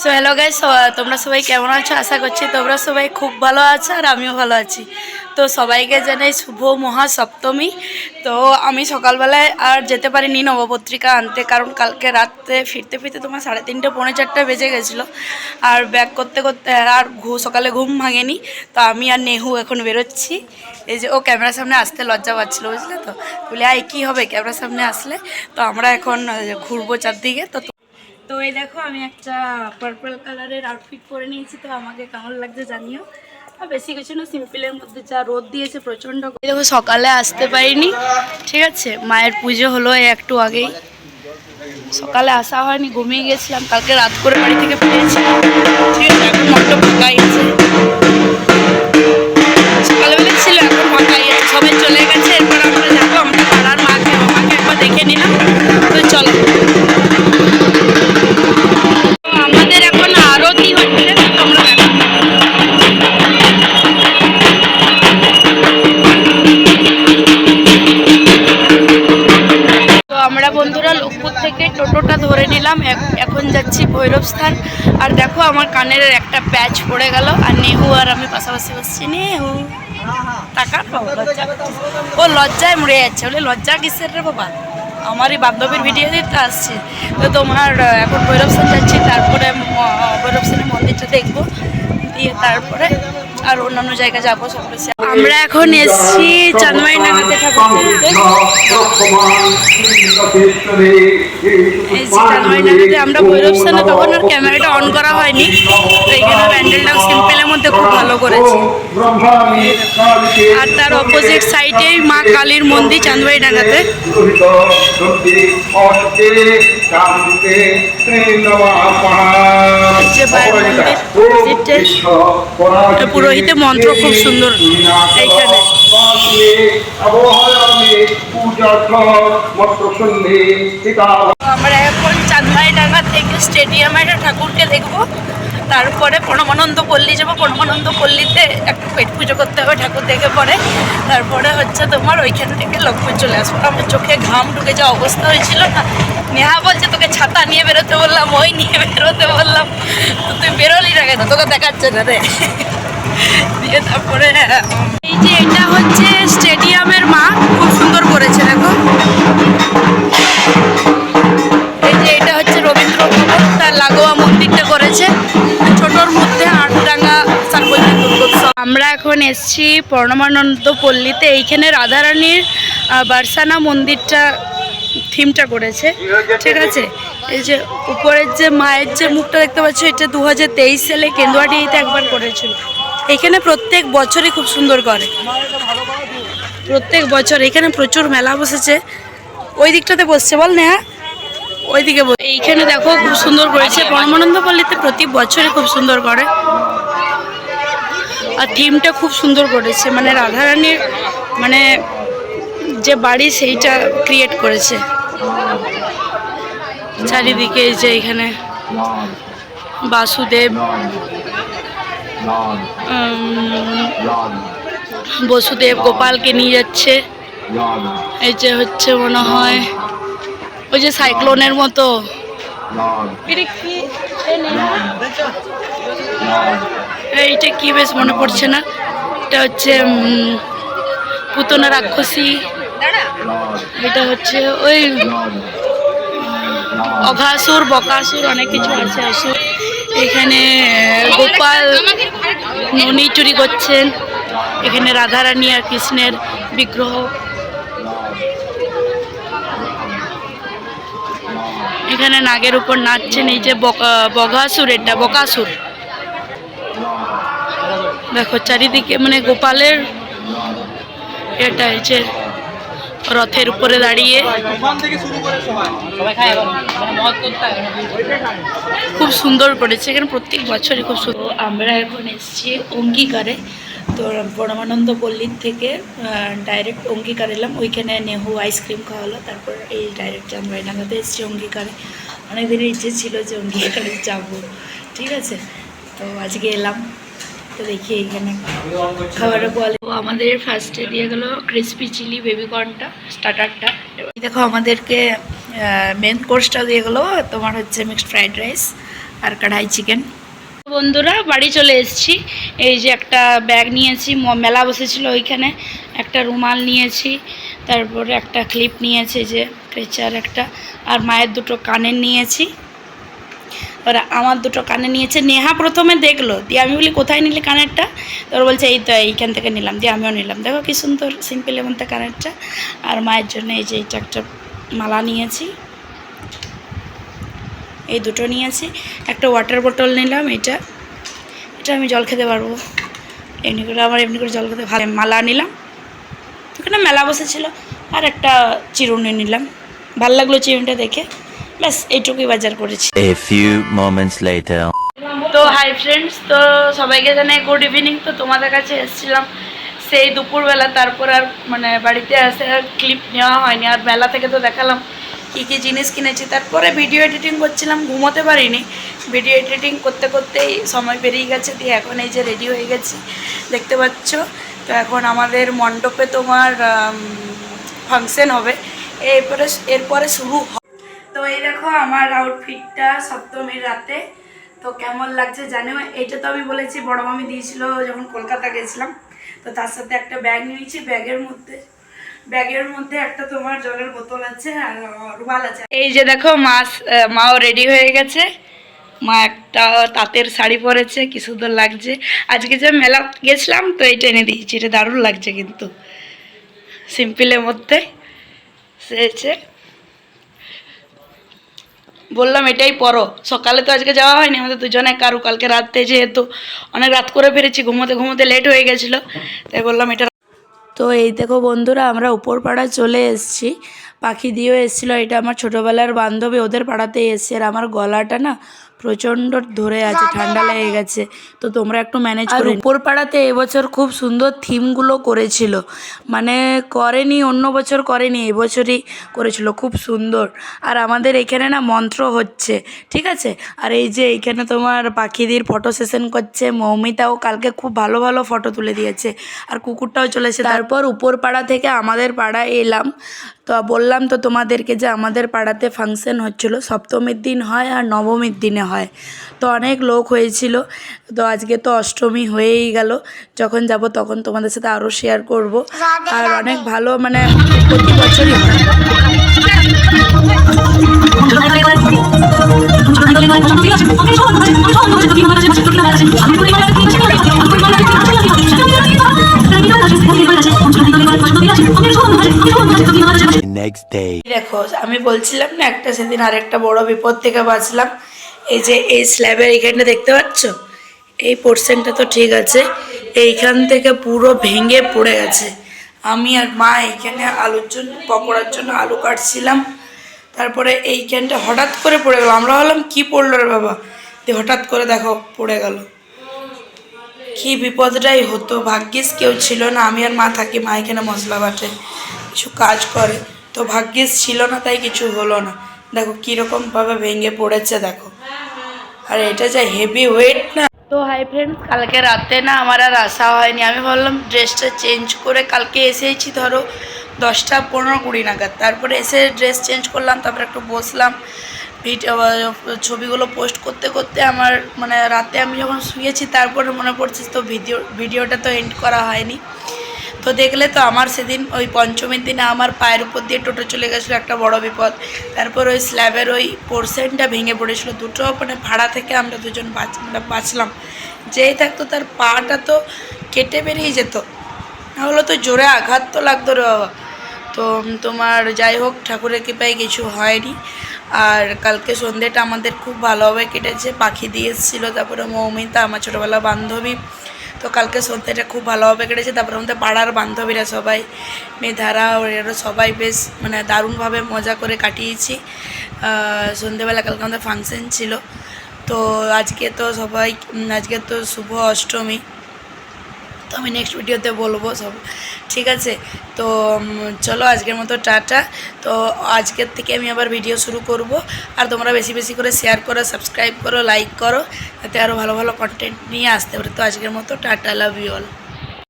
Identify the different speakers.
Speaker 1: So hello guys, তোমরা সবাই কেমন আছো? আশা করছি তোমরা সবাই খুব ভালো আছো আর আমিও ভালো আছি। তো সবাইকে জানাই শুভ মহাসপ্তমী। তো আমি সকালবেলায় আর যেতে পারিনি নবপত্রিকা আনতে, কারণ কালকে রাতে ফিরতে ফিরতে তোমার 3:30 পৌনে 4টা বেজে গেছিলো। আর ব্যাক করতে করতে আর সকালে ঘুম ভাঙেনি। তো আমি আর নেহু এখন বেরোচ্ছি। এই যে ও ক্যামেরার সামনে আসতে লজ্জা পাচ্ছিলো, বুঝলে তো? বলে আয় কী হবে ক্যামেরার সামনে আসলে। তো আমরা এখন ঘুরবো চারদিকে। তো এই দেখো আমি একটা পার্পল কালারের আউটফিট পরে নিয়েছি। তো আমাকে কেমন লাগছে জানিও। আর বেশি কিছু না, সিম্পলের মধ্যে যা রোদ দিয়েছে প্রচণ্ড। দেখো সকালে আসতে পারিনি, ঠিক আছে? মায়ের পুজো হলো একটু আগেই, সকালে আসা হয়নি, ঘুমিয়ে গেছিলাম। কালকে রাত করে বাড়ি থেকে ফিরেছি, ঠিক আছে? এখন মনটা ফাঁকাই আছে, সকালবেলা ছিল এখন ফাঁকাই আছে, সবাই চলে গেছে। এরপর আমরা যাবো আমাদের পাড়ার মাকে বাবাকে একবার দেখে নিলাম। তো চলো, আমাদের এখন আরতি হচ্ছে, তোমরা দেখো। তো আমরা বন্ধুরা লোকপুর থেকে টোটোটা ধরে নিলাম, এখন যাচ্ছি ভৈরবস্থান। আর দেখো আমার কানের একটা প্যাচ পড়ে গেল, আর নেহু আর আমি পাশাপাশি বসছি। নেহু টাকা ও লজ্জায় মরে যাচ্ছে, বলে লজ্জা কিসের রে বাবা, আমারই বান্ধবীর ভিডিও দিতে আসছে। তো তোমার এখন ভৈরবস্থান যাচ্ছি, তারপরে ভৈরবস্থানের মন্দিরটা দেখবো, দিয়ে তারপরে আর অন্যান্য জায়গায় যাবো সব কিছু। আমরা এখন এসছি চাঁদমাইনাগাতে ঠাকুর দেখতে। এই যে চাঁদমাইনাগাতে আমরা ভৈরবস্থানে তখন আর ক্যামেরাটা অন করা হয়নি, তো এইখানে প্যান্ডেলটাও সিম্পলের মধ্যে খুব ভালো করেছে। আর তার অপোজিট সাইডেই মা কালীর মন্দির চাঁদমাইনাগাতে। পুরোহিতে মন্ত্র খুব সুন্দর এইখানে। আমরা এখন চাঁদমাইডাঙ্গা থেকে স্টেডিয়ামে একটা ঠাকুরকে দেখবো, তারপরে পরমানন্দ পল্লী যাবো। পরমানন্দ পল্লীতে একটু পেট পুজো করতে হবে ঠাকুর দেখে পরে, তারপরে হচ্ছে তোমার ওইখান থেকে লক্ষ্মী চলে আসবো। আমার চোখে ঘাম ঢুকে যাওয়া অবস্থা হয়েছিল না। নেহা বলছে তোকে ছাতা নিয়ে বেরোতে বললাম, ওই নিয়ে বেরোতে বললাম, তো তুই বেরোলি না কেন, তোকে দেখাচ্ছে না রে। দিয়ে তারপরে এই যে এটা হচ্ছে স্টেডিয়ামের মা, খুব সুন্দর করেছে দেখো। এই যে এটা হচ্ছে রবীন্দ্র ভবন, তার লাগোয়া মন্দিরটা করেছে ছোটোর মধ্যে আটডাঙ্গা সার্বজনীন দুর্গোৎসব। আমরা এখন এসছি পরমানন্দ পল্লীতে। এইখানে রাধারানীর বারসানা মন্দিরটা থিমটা করেছে, ঠিক আছে? এই যে উপরের যে মায়ের যে মুখটা দেখতে পাচ্ছ, এটা 2023 সালে কেন্দুয়াটিতে একবার করেছিল। এখানে প্রত্যেক বছরই খুব সুন্দর করে, প্রত্যেক বছর এখানে প্রচুর মেলা বসেছে। ওই দিকটাতে বসছে বল নেহা, ওইদিকে। এইখানে দেখো খুব সুন্দর করেছে পরমানন্দ পল্লীতে, প্রতি বছরই খুব সুন্দর করে। আর থিমটা খুব সুন্দর করেছে, মানে রাধারানীর মানে যে বাড়ি সেইটা ক্রিয়েট করেছে চারিদিকে। এই যে এখানে বাসুদেব, বসুদেব গোপালকে নিয়ে যাচ্ছে। এই যে হচ্ছে মনে হয় ওই যে সাইক্লোনের মতো, এইটা কি বেশ মনে পড়ছে না। এটা হচ্ছে পুতনা রাক্ষসী, এটা হচ্ছে ওই অঘাসুর বকাসুর অনেক কিছু আছে আসুর। এখানে গোপাল ননি চুরি করছেন, এখানে রাধারানী আর কৃষ্ণের বিগ্রহ। এখানে নাগের উপর নাচছেন, এই যে বকাসুর, এটা বকাসুর। দেখো চারিদিকে মানে গোপালের এটা, এই যে রথের উপরে দাঁড়িয়ে খুব সুন্দর করেছে। এখানে প্রত্যেক বছরই খুব সুন্দর। আমরা এখন এসেছি অঙ্গীকারে। তো পরমানন্দ পল্লীর থেকে ডাইরেক্ট অঙ্গীকার এলাম, ওইখানে নেহু আইসক্রিম খাওয়ালো, তারপর এই ডাইরেক্ট চাঁদমাইডাঙ্গাতে এসেছি অঙ্গীকারে। অনেক দিনের ইচ্ছে ছিল যে অঙ্গীকারে যাবো, ঠিক আছে? তো আজকে এলাম। তো দেখি এইখানে খাবারের কোয়ালিটি। আমাদের ফার্স্টে দিয়ে গেল ক্রিসপি চিলি বেবিকর্নটা, স্টার্টারটা। দেখো আমাদেরকে মেন কোর্সটা দিয়ে গেলো তোমার হচ্ছে মিক্সড ফ্রাইড রাইস, আর কড়াই চিকেন। বন্ধুরা বাড়ি চলে এসেছি। এই যে একটা ব্যাগ নিয়েছি, মেলা বসেছিল ওইখানে, একটা রুমাল নিয়েছি, তারপরে একটা ক্লিপ নিয়েছি যে ক্রেচার একটা, আর মায়ের দুটো কানের নিয়েছি, আর আমার দুটো কানে নিয়েছে। নেহা প্রথমে দেখলো, দিয়ে আমি বলি কোথায় নিলি কানেরটা, তোর বলছে এই তো এইখান থেকে নিলাম, দিয়ে আমিও নিলাম। দেখো কি সুন্দর সিম্পলের মধ্যে কানেরটা। আর মায়ের জন্য এই যে এইটা একটা মালা নিয়েছি, এই দুটো নিয়েছি। একটা ওয়াটার বোতল নিলাম, এটা আমি জল খেতে পারবো, এমনি করে আমার এমনি করে জল খেতে ভালো। মালা নিলাম, ওখানে মেলা বসেছিল। আর একটা চিরুনি নিলাম, ভাল লাগলো চিরুনিটা দেখে। ব্যাস এইটুকুই বাজার করেছি।
Speaker 2: A few moments later.
Speaker 1: তো হাই ফ্রেন্ডস, তো সবাইকে জানাই গুড ইভিনিং। তো তোমাদের কাছে এসেছিলাম সেই দুপুরবেলা, তারপর আর মানে বাড়িতে আসে আর ক্লিপ নেওয়া হয়নি। আর মেলা থেকে তো দেখালাম কী কী জিনিস কিনেছি। তারপরে ভিডিও এডিটিং করছিলাম, ঘুমোতে পারিনি। ভিডিও এডিটিং করতে করতেই সময় পেরিয়ে গেছে। দিয়ে এখন এই যে রেডি হয়ে গেছি, দেখতে পাচ্ছ। তো এখন আমাদের মণ্ডপে তোমার ফাংশন হবে, এরপরে শুরু হবে। তো এই দেখো আমার আউটফিটটা সপ্তমীর রাতে। তো কেমন লাগছে জানো। এইটা তো আমি বলেছি বড় মামি দিয়েছিল যখন কলকাতা গেছিলাম। তো তার সাথে একটা ব্যাগ নিয়েছি, ব্যাগের মধ্যে একটা তোমার জলের বোতল আছে আর রুমাল আছে। এই যে দেখো মাও রেডি হয়ে গেছে। মা একটা তাঁতের শাড়ি পরেছে, কি সুন্দর লাগছে। আজকে যে মেলা গেছিলাম তো এইটা এনে দিয়েছি, এটা দারুণ লাগছে কিন্তু সিম্পলের মধ্যে। সেছে বললাম এটাই পরো, সকালে তো আজকে যাওয়া হয়নি আমাদের দুজনে কারু, কালকে রাতে যেহেতু অনেক রাত করে ফিরেছি, ঘুমোতে লেট হয়ে গেছিলো, তাই বললাম এটা। তো এই দেখো বন্ধুরা, আমরা উপর পাড়া চলে এসেছি। পাখি দিয়েও এসেছিলো, এটা আমার ছোটোবেলার বান্ধবী, ওদের পাড়াতেই এসছে। আর আমার গলাটা না প্রচণ্ড ধরে আছে, ঠান্ডা লেগে গেছে। তো তোমরা একটু ম্যানেজ করো। উপর পাড়াতে এবছর খুব সুন্দর থিমগুলো করেছিল, মানে করেনি অন্য বছর করেনি, এবছরই করেছিল, খুব সুন্দর। আর আমাদের এখানে না মন্ত্র হচ্ছে, ঠিক আছে। আর এই যে এইখানে তোমার পাখিদের ফটো সেশন করছে। মৌমিতাও কালকে খুব ভালো ভালো ফটো তুলে দিয়েছে, আর কুকুরটাও চলেছে। তারপর উপর পাড়া থেকে আমাদের পাড়ায় এলাম। তো বললাম তো তোমাদেরকে যে আমাদের পাড়াতে ফাংশন হচ্ছিল, সপ্তমীর দিন হয় আর নবমীর দিনে হয়। তো অনেক লোক হয়েছিল। তো আজকে তো অষ্টমী হয়েই গেল, যখন যাব তখন তোমাদের সাথে আরও শেয়ার করব। আর অনেক ভালো, মানে প্রতি বছরই হয়।
Speaker 2: Next day.
Speaker 1: দেখো আমি বলছিলাম না একটা সেদিন আরেকটা বড় বিপদ থেকে বাঁচলাম। এই যে এই স্ল্যাবের এইখানটা দেখতে পাচ্ছ, এই পোর্শনটা তো ঠিক আছে, এইখান থেকে পুরো ভেঙে পড়ে গেছে। আমি আর মা এইখানে পকোড়ার জন্য আলু কাটছিলাম, তারপরে এইখানটা হঠাৎ করে পড়ে গেল। আমরা ভাবলাম কি পড়লো রে বাবা, দিয়ে হঠাৎ করে দেখো পড়ে গেল। কি বিপদটাই হতো, ভাগ্যিস কেউ ছিল না। আমি আর মা থাকি, মা এখানে মশলা বাটে, কিছু কাজ করে, তো ভাগ্যিস ছিল না, তাই কিছু হলো না। দেখো কীরকমভাবে ভেঙে পড়েছে দেখো, আর এটা যা হেভি ওয়েট না। তো হাই ফ্রেন্ডস, কালকে রাতে না আমার আর আসা হয়নি। আমি ভাবলাম ড্রেসটা চেঞ্জ করে, কালকে এসেছি ধরো 10টা 15-20 নাগাদ, তারপরে এসে ড্রেস চেঞ্জ করলাম, তারপরে একটু বসলাম ছবিগুলো পোস্ট করতে করতে। আমার মানে রাতে আমি যখন শুয়েছি তারপরে মনে পড়ছে, তো ভিডিওটা তো এন্ড করা হয়নি। তো দেখলে তো আমার সেদিন ওই পঞ্চমীর দিনে আমার পায়ের উপর দিয়ে টোটো চলে গেছিলো, একটা বড় বিপদ। তারপর ওই স্ল্যাবের ওই পোর্শনটা ভেঙে পড়েছিল, দুটো মানে ভাড়া থেকে আমরা দুজন বাঁচলাম। যেই থাকতো তার পাটা তো কেটে বেরিয়ে যেত, নাহলে তো জোরে আঘাত তো লাগতো রে বাবা। তো তোমার যাই হোক, ঠাকুরের কৃপায় কিছু হয়নি। আর কালকে সন্ধ্যেটা আমাদের খুব ভালোভাবে কেটেছে, পাখি দিয়ে এসেছিলো, তারপরে মৌমিতা আমার ছোটোবেলা বান্ধবী। তো কালকে সন্ধ্যেটা খুব ভালোভাবে কেটেছে। তারপরে আমাদের পাড়ার বান্ধবীরা সবাই, মেধারা ওরা সবাই বেশ মানে দারুণভাবে মজা করে কাটিয়েছি। সন্ধ্যেবেলা কালকে আমাদের ফাংশন ছিল। তো আজকে তো শুভ অষ্টমী, তো আমি নেক্সট ভিডিওতে বলবো সব, ঠিক আছে। তো চলো আজকের মতো টাটা। তো আজকের থেকে আমি আবার ভিডিও শুরু করব। আর তোমরা বেশি বেশি করে শেয়ার করো, সাবস্ক্রাইব করো, লাইক করো, যাতে আরও ভালো ভালো কন্টেন্ট নিয়ে আসতে পারে। তো আজকের মতো টাটা, লাভ ইউ অল।